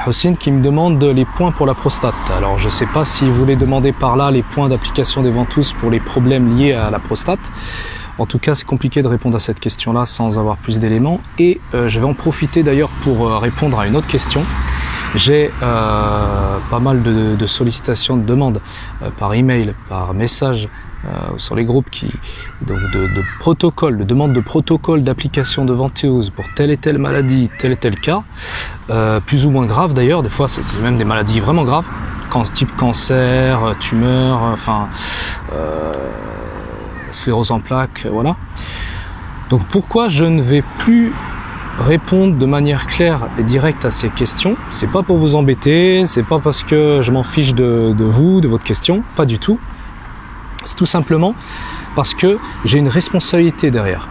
Hossein qui me demande les points pour la prostate. Alors je ne sais pas si vous voulez demander par là les points d'application des ventouses pour les problèmes liés à la prostate. En tout cas, c'est compliqué de répondre à cette question-là sans avoir plus d'éléments. Et je vais en profiter d'ailleurs pour répondre à une autre question. J'ai pas mal de sollicitations, de demandes par email, par message sur les groupes donc de protocoles, de demandes de protocoles d'application de ventouse pour telle et telle maladie, tel et tel cas, plus ou moins grave d'ailleurs. Des fois, c'est même des maladies vraiment graves, type cancer, tumeur, enfin. Sclérose en plaques, voilà. Donc pourquoi je ne vais plus répondre de manière claire et directe à ces questions? C'est pas pour vous embêter, c'est pas parce que je m'en fiche de vous, de votre question, pas du tout. C'est tout simplement parce que j'ai une responsabilité derrière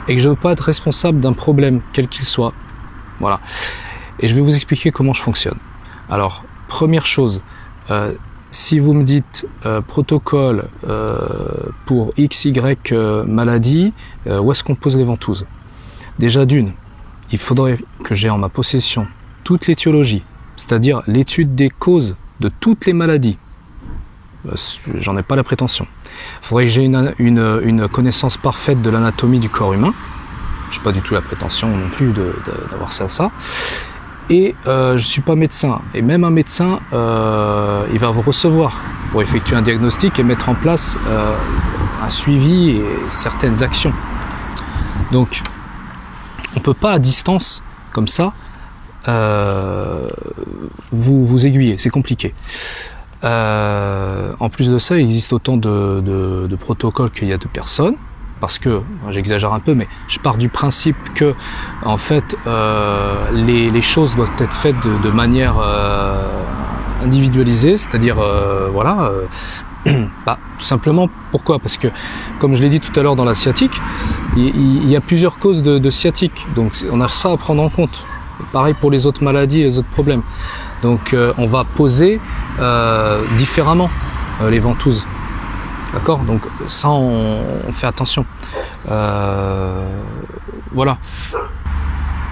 et que je veux pas être responsable d'un problème, quel qu'il soit. Voilà. Et je vais vous expliquer comment je fonctionne. Alors, première chose, si vous me dites protocole pour XY maladie, où est-ce qu'on pose les ventouses? Déjà d'une, il faudrait que j'ai en ma possession toute l'étiologie, c'est-à-dire l'étude des causes de toutes les maladies. J'en ai pas la prétention. Il faudrait que j'ai une connaissance parfaite de l'anatomie du corps humain. Je n'ai pas du tout la prétention non plus d'avoir ça. Et je ne suis pas médecin. Et même un médecin, il va vous recevoir pour effectuer un diagnostic et mettre en place un suivi et certaines actions. Donc, on ne peut pas à distance, comme ça, vous aiguiller. C'est compliqué. En plus de ça, il existe autant de protocoles qu'il y a de personnes. Parce que, j'exagère un peu, mais je pars du principe que, en fait, les choses doivent être faites de manière individualisée, c'est-à-dire, voilà, tout simplement, pourquoi? Parce que, comme je l'ai dit tout à l'heure dans la sciatique, il y a plusieurs causes de sciatique, donc on a ça à prendre en compte. Pareil pour les autres maladies et les autres problèmes. Donc, on va poser différemment les ventouses. D'accord? Donc ça, on fait attention. Voilà.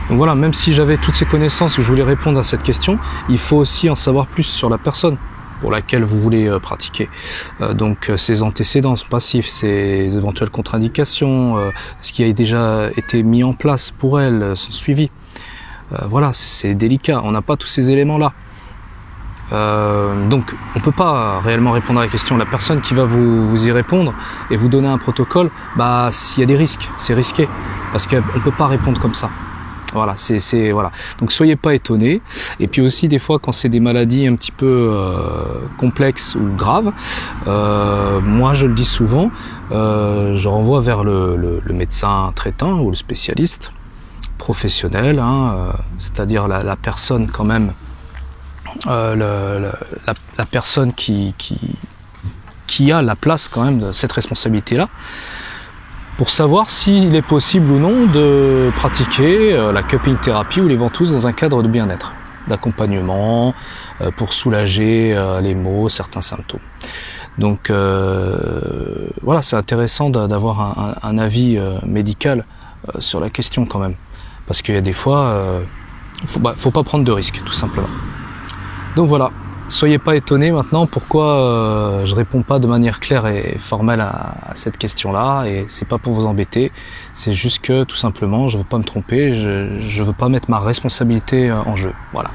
Donc voilà, même si j'avais toutes ces connaissances et que je voulais répondre à cette question, il faut aussi en savoir plus sur la personne pour laquelle vous voulez pratiquer. Donc ses antécédents passifs, ses éventuelles contre-indications, ce qui a déjà été mis en place pour elle, son suivi. Voilà, c'est délicat, on n'a pas tous ces éléments-là. Donc on ne peut pas réellement répondre à la question. La personne qui va vous y répondre et vous donner un protocole, s'il y a des risques, c'est risqué parce qu'on ne peut pas répondre comme ça. Voilà, voilà. Donc soyez pas étonnés. Et puis aussi des fois quand c'est des maladies un petit peu complexes ou graves, moi je le dis souvent, je renvoie vers le médecin traitant ou le spécialiste professionnel, c'est-à-dire la personne quand même. La personne qui a la place quand même de cette responsabilité-là pour savoir s'il est possible ou non de pratiquer la cupping thérapie ou les ventouses dans un cadre de bien-être, d'accompagnement pour soulager les maux, certains symptômes. Donc voilà, c'est intéressant d'avoir un avis médical sur la question quand même, parce qu'il y a des fois, faut pas prendre de risques, tout simplement. Donc voilà, soyez pas étonnés maintenant pourquoi je réponds pas de manière claire et formelle à cette question-là, et c'est pas pour vous embêter, c'est juste que tout simplement je veux pas me tromper, je veux pas mettre ma responsabilité en jeu, voilà.